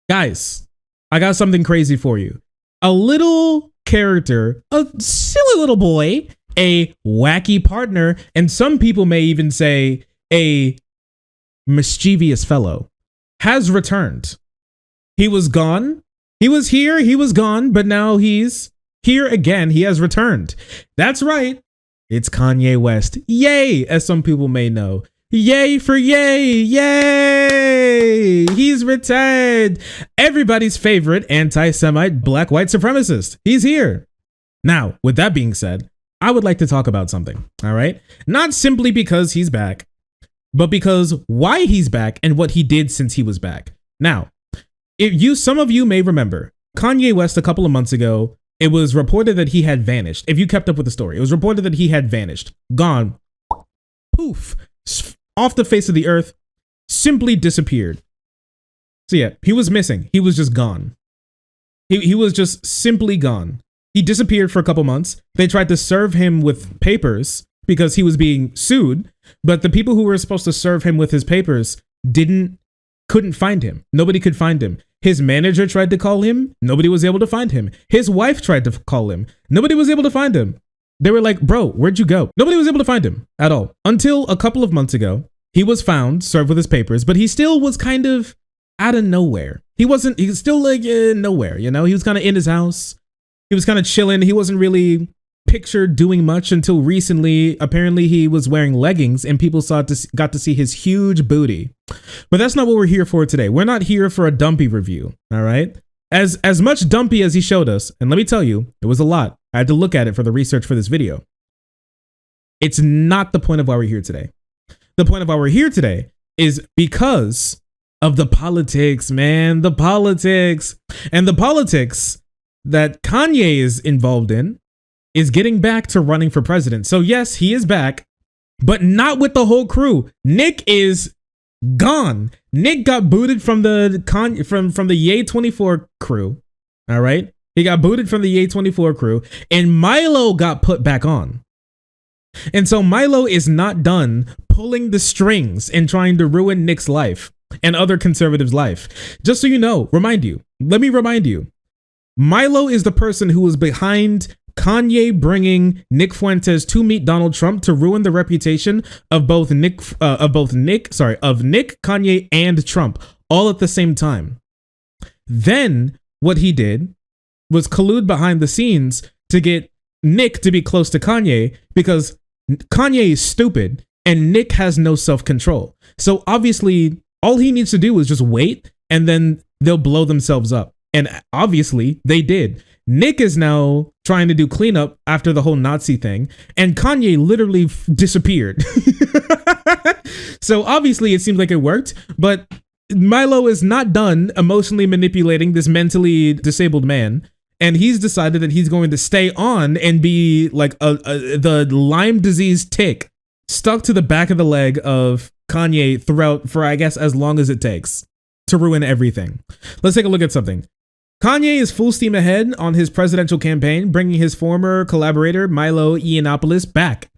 Guys, I got something crazy for you. A little character, a silly little boy, a wacky partner, and some people may even say a mischievous fellow, has returned. He was gone. He was here. He was gone, but now he's here again. He has returned. That's right. It's Kanye West. Yay, as some people may know. Yay for yay. Yay. He's returned. Everybody's favorite anti-Semite black white supremacist. He's here. Now, with that being said, I would like to talk about something. All right. Not simply because he's back, but because why he's back and what he did since he was back. Now, some of you may remember Kanye West a couple of months ago. It was reported that he had vanished. If you kept up with the story, it was reported that he had vanished, gone, poof, off the face of the earth, simply disappeared. So yeah, he was missing. He was just gone. He was just simply gone. He disappeared for a couple months. They tried to serve him with papers because he was being sued, but the people who were supposed to serve him with his papers couldn't find him. Nobody could find him. His manager tried to call him. Nobody was able to find him. His wife tried to call him. Nobody was able to find him. They were like, bro, where'd you go? Nobody was able to find him at all. Until a couple of months ago, he was found, served with his papers, but he still was kind of out of nowhere. He was still like nowhere, you know? He was kind of in his house. He was kind of chilling. He wasn't really pictured doing much until recently. Apparently he was wearing leggings and people got to see his huge booty. But that's not what we're here for today. We're not here for a dumpy review, all right? As much dumpy as he showed us, and let me tell you, it was a lot. I had to look at it for the research for this video. It's not the point of why we're here today. The point of why we're here today is because of the politics, man, the politics. And the politics that Kanye is involved in is getting back to running for president. So yes, he is back, but not with the whole crew. Nick is gone. Nick got booted from the Ye 24 crew. All right. He got booted from the Ye 24 crew and Milo got put back on. And so Milo is not done pulling the strings and trying to ruin Nick's life and other conservatives' life. Just so you know, let me remind you, Milo is the person who was behind Kanye bringing Nick Fuentes to meet Donald Trump to ruin the reputation of Nick, Kanye, and Trump all at the same time. Then what he did was collude behind the scenes to get Nick to be close to Kanye because Kanye is stupid and Nick has no self-control. So obviously all he needs to do is just wait and then they'll blow themselves up. And obviously they did. Nick is now trying to do cleanup after the whole Nazi thing, and Kanye literally disappeared. So obviously it seems like it worked, but Milo is not done emotionally manipulating this mentally disabled man, and he's decided that he's going to stay on and be like the Lyme disease tick stuck to the back of the leg of Kanye throughout for, I guess, as long as it takes to ruin everything. Let's take a look at something. Kanye is full steam ahead on his presidential campaign, bringing his former collaborator, Milo Yiannopolous, back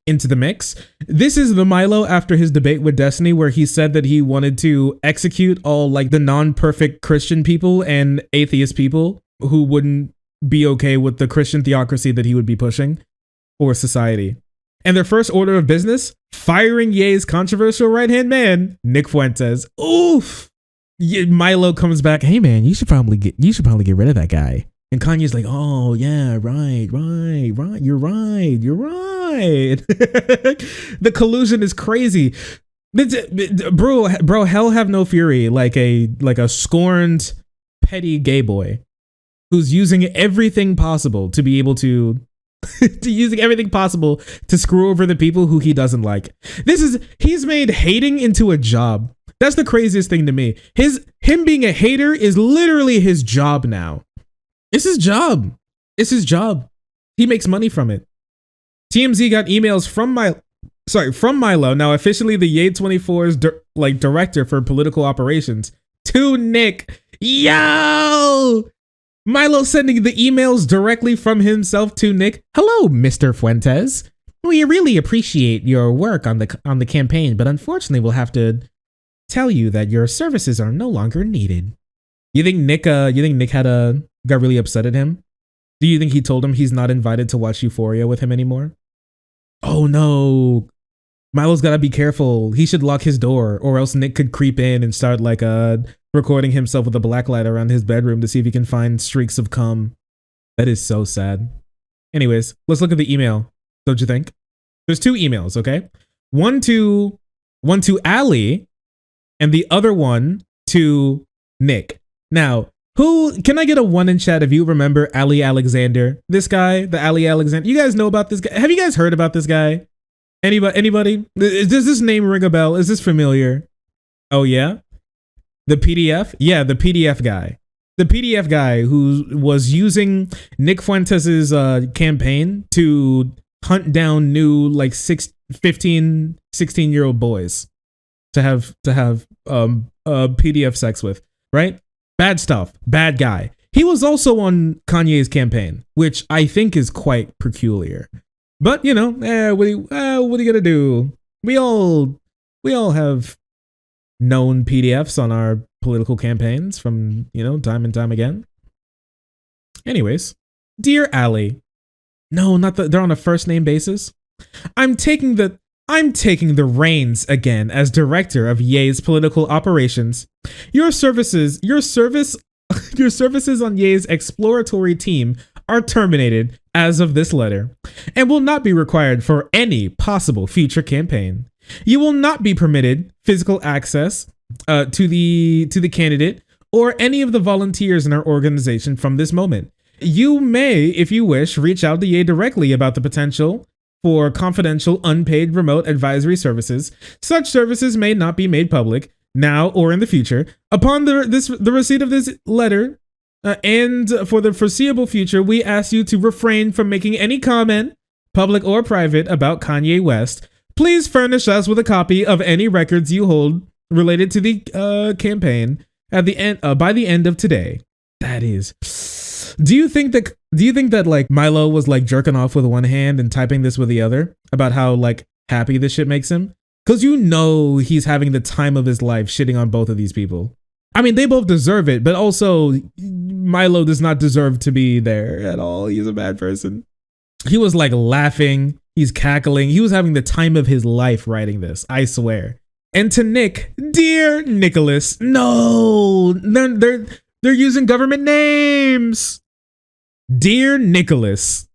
into the mix. This is the Milo after his debate with Destiny, where he said that he wanted to execute all like the non-perfect Christian people and atheist people who wouldn't be okay with the Christian theocracy that he would be pushing for society. And their first order of business, firing Ye's controversial right-hand man, Nick Fuentes. Oof. Milo comes back. Hey man, you should probably get rid of that guy. And Kanye's like, oh yeah, right. You're right. The collusion is crazy. Bro, hell have no fury. Like a scorned, petty gay boy who's using everything possible to be able to using everything possible to screw over the people who he doesn't like. He's made hating into a job. That's the craziest thing to me. Him being a hater is literally his job now. It's his job. He makes money from it. TMZ got emails from Milo, now officially the Ye 24's director for political operations, to Nick. Yo! Milo sending the emails directly from himself to Nick. Hello, Mr. Fuentes. We really appreciate your work on the campaign, but unfortunately we'll have to tell you that your services are no longer needed. You think Nick got really upset at him? Do you think he told him he's not invited to watch Euphoria with him anymore? Oh no. Milo's gotta be careful. He should lock his door, or else Nick could creep in and start like recording himself with a black light around his bedroom to see if he can find streaks of cum. That is so sad. Anyways, let's look at the email. Don't you think? There's 2 emails, okay? One to Ali, and the other one to Nick. Now, who can I get a 1 in chat if you remember Ali Alexander? This guy, the Ali Alexander. You guys know about this guy? Have you guys heard about this guy? Anybody? Does this name ring a bell? Is this familiar? Oh yeah? The PDF? Yeah, the PDF guy. The PDF guy who was using Nick Fuentes' campaign to hunt down new like 16-year-old boys to have PDF sex with, right? Bad stuff. Bad guy. He was also on Kanye's campaign, which I think is quite peculiar. But you know, what are you gonna do? We all have known PDFs on our political campaigns from, you know, time and time again. Anyways, dear Ali, no, not they're on a first name basis. I'm taking the reins again as director of Ye's political operations. Your services on Ye's exploratory team are terminated as of this letter and will not be required for any possible future campaign. You will not be permitted physical access to the candidate or any of the volunteers in our organization from this moment. You may, if you wish, reach out to Ye directly about the potential for confidential, unpaid remote advisory services. Such services may not be made public now or in the future. Upon the receipt of this letter, and for the foreseeable future, we ask you to refrain from making any comment, public or private, about Kanye West. Please furnish us with a copy of any records you hold related to the campaign at the end by the end of today. That is. Do you think that like Milo was like jerking off with one hand and typing this with the other about how like happy this shit makes him? Because you know he's having the time of his life shitting on both of these people. I mean, they both deserve it, but also Milo does not deserve to be there at all. He's a bad person. He was like laughing. He's cackling. He was having the time of his life writing this. I swear. And to Nick, dear Nicholas, no, they're using government names. Dear Nicholas,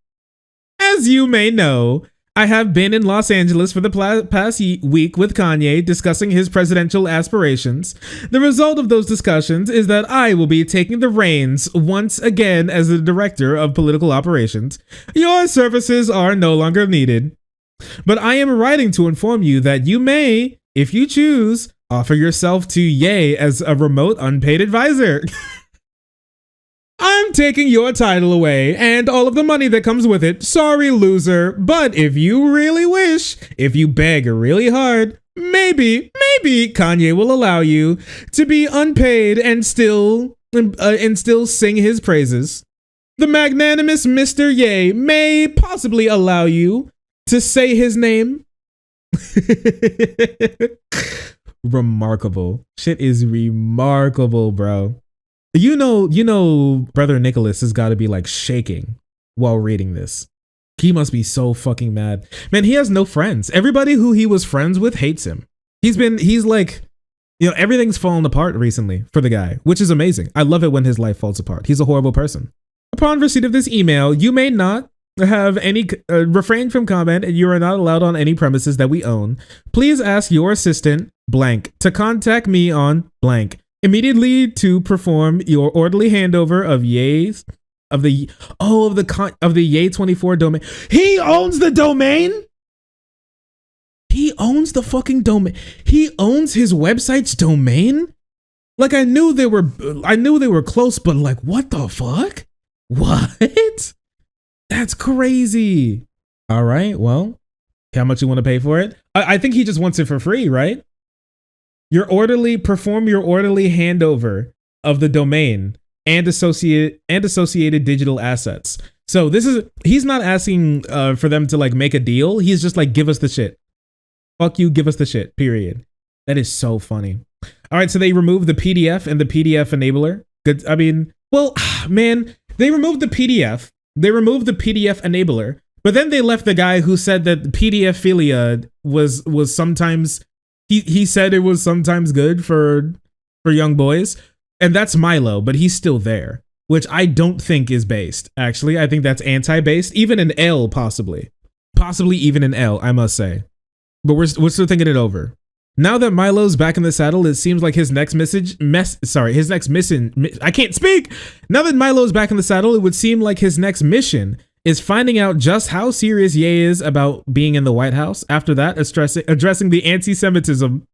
as you may know, I have been in Los Angeles for the past week with Kanye discussing his presidential aspirations. The result of those discussions is that I will be taking the reins once again as the director of political operations. Your services are no longer needed. But I am writing to inform you that you may, if you choose, offer yourself to Ye as a remote unpaid advisor. I'm taking your title away and all of the money that comes with it. Sorry, loser. But if you really wish, if you beg really hard, maybe Kanye will allow you to be unpaid and still sing his praises. The magnanimous Mr. Ye may possibly allow you to say his name. Remarkable. Shit is remarkable, bro. You know, brother Nicholas has got to be like shaking while reading this. He must be so fucking mad. Man, he has no friends. Everybody who he was friends with hates him. He's like, you know, everything's fallen apart recently for the guy, which is amazing. I love it when his life falls apart. He's a horrible person. Upon receipt of this email, you may not have any refrain from comment, and you are not allowed on any premises that we own. Please ask your assistant blank to contact me on blank immediately to perform your orderly handover of the Ye 24 domain. He owns the domain. He owns the fucking domain. He owns his website's domain. Like I knew they were close, but like what the fuck? What? That's crazy. All right, well, how much you want to pay for it? I think he just wants it for free, right? Perform your orderly handover of the domain and associated digital assets. So he's not asking for them to like make a deal. He's just like, give us the shit. Fuck you, give us the shit, period. That is so funny. All right, so they removed the PDF and the PDF enabler. Good. I mean, well, man, they removed the PDF. They removed the PDF enabler, but then they left the guy who said that PDF philia was sometimes he said it was sometimes good for young boys, and that's Milo, but he's still there, which I don't think is based. Actually, I think that's anti-based, even an L possibly even an L, I must say. But we're still thinking it over. Now that Milo's back in the saddle, it seems like his next I can't speak. Now that Milo's back in the saddle, it would seem like his next mission is finding out just how serious Ye is about being in the White House. After that, addressing the anti-Semitism.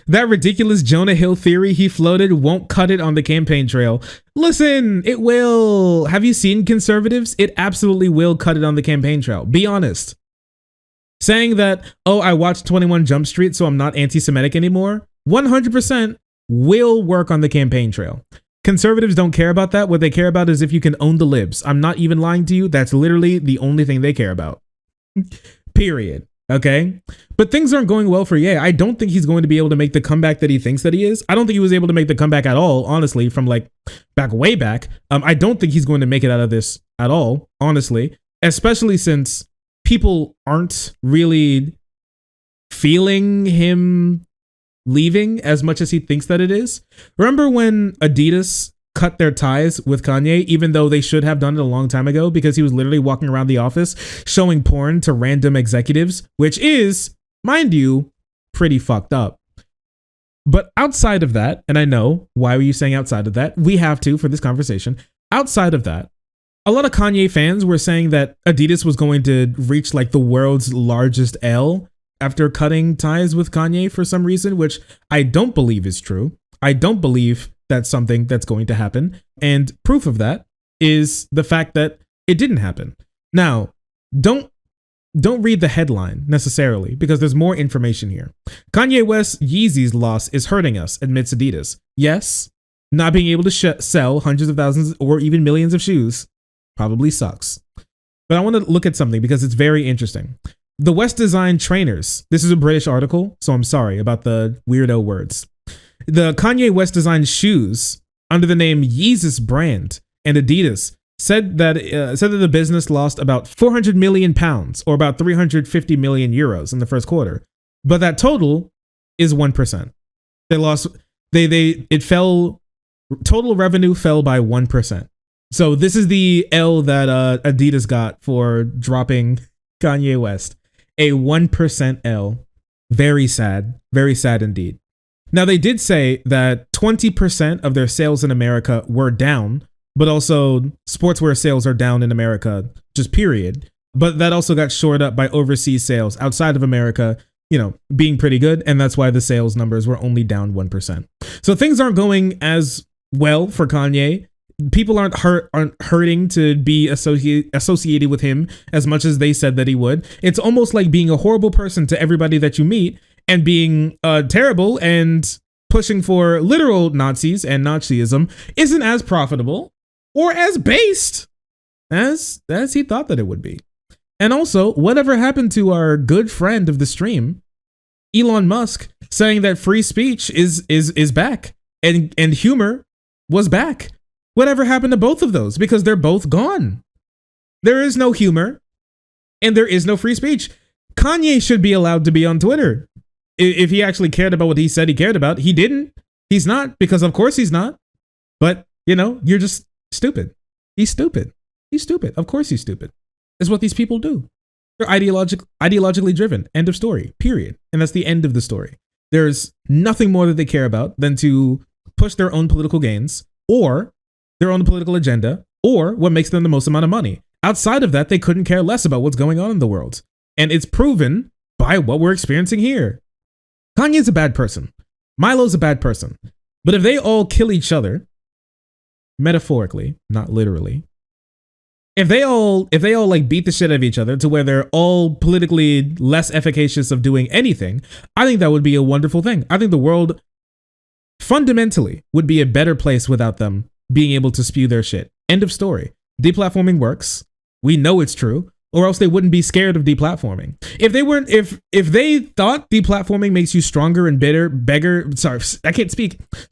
That ridiculous Jonah Hill theory he floated won't cut it on the campaign trail. Listen, it will. Have you seen conservatives? It absolutely will cut it on the campaign trail. Be honest. Saying that, oh, I watched 21 Jump Street, so I'm not anti-Semitic anymore, 100% will work on the campaign trail. Conservatives don't care about that. What they care about is if you can own the libs. I'm not even lying to you. That's literally the only thing they care about. Period. Okay? But things aren't going well for Ye. I don't think he's going to be able to make the comeback that he thinks that he is. I don't think he was able to make the comeback at all, honestly, from like way back. I don't think he's going to make it out of this at all, honestly, especially since people aren't really feeling him leaving as much as he thinks that it is. Remember when Adidas cut their ties with Kanye, even though they should have done it a long time ago, because he was literally walking around the office showing porn to random executives, which is, mind you, pretty fucked up. But outside of that, and I know, why were you saying outside of that? We have to for this conversation. Outside of that, a lot of Kanye fans were saying that Adidas was going to reach like the world's largest L after cutting ties with Kanye for some reason, which I don't believe is true. I don't believe that's something that's going to happen. And proof of that is the fact that it didn't happen. Now, don't read the headline necessarily, because there's more information here. Kanye West Yeezy's loss is hurting us, admits Adidas. Yes, not being able to sell hundreds of thousands or even millions of shoes probably sucks. But I want to look at something because it's very interesting. The West Design trainers. This is a British article, so I'm sorry about the weirdo words. The Kanye West designed shoes under the name Yeezus brand and Adidas said that the business lost about 400 million pounds or about 350 million euros in the first quarter. But that total is 1%. Total revenue fell by 1%. So this is the L that Adidas got for dropping Kanye West. A 1% L. Very sad indeed. Now, they did say that 20% of their sales in America were down, but also sportswear sales are down in America, just period. But that also got shored up by overseas sales outside of America, being pretty good. And that's why the sales numbers were only down 1%. So things aren't going as well for Kanye. People aren't hurting to be associated with him as much as they said that he would. It's almost like being a horrible person to everybody that you meet and being terrible and pushing for literal Nazis and Nazism isn't as profitable or as based as he thought that it would be. And also, whatever happened to our good friend of the stream, Elon Musk, saying that free speech is back and humor was back? Whatever happened to both of those? Because they're both gone. There is no humor and there is no free speech. Kanye should be allowed to be on Twitter. If he actually cared about what he said he cared about, he didn't. He's not, because of course he's not. But, you're just stupid. He's stupid. He's stupid. Of course he's stupid. It's what these people do. They're ideologically driven. End of story. Period. And that's the end of the story. There's nothing more that they care about than to push their own political gains or their own political agenda or what makes them the most amount of money. Outside of that, they couldn't care less about what's going on in the world. And it's proven by what we're experiencing here. Kanye's a bad person. Milo's a bad person. But if they all kill each other, metaphorically, not literally, if they all like beat the shit out of each other to where they're all politically less efficacious of doing anything, I think that would be a wonderful thing. I think the world fundamentally would be a better place without them being able to spew their shit. End of story. Deplatforming works. We know it's true. or else they wouldn't be scared of deplatforming. If they weren't, if they thought deplatforming makes you stronger and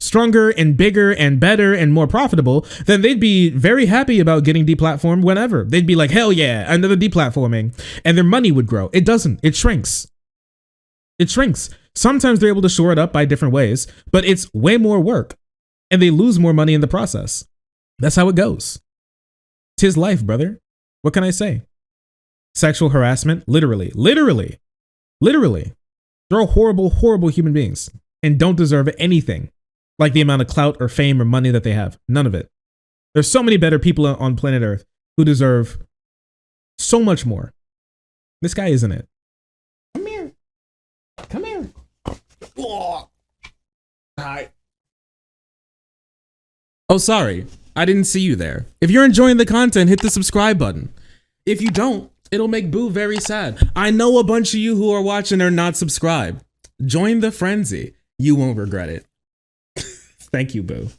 stronger and bigger and better and more profitable, then they'd be very happy about getting deplatformed whenever. They'd be like, hell yeah, another deplatforming, and their money would grow. It doesn't. It shrinks. It shrinks. Sometimes they're able to shore it up by different ways, but it's way more work, and they lose more money in the process. That's how it goes. 'Tis life, brother. What can I say? Sexual harassment, literally. They're horrible, horrible human beings and don't deserve anything like the amount of clout or fame or money that they have. None of it. There's so many better people on planet Earth who deserve so much more. This guy isn't it. Come here. Come here. Oh. Hi. Oh, sorry. I didn't see you there. If you're enjoying the content, hit the subscribe button. If you don't, it'll make Boo very sad. I know a bunch of you who are watching are not subscribed. Join the frenzy. You won't regret it. Thank you, Boo.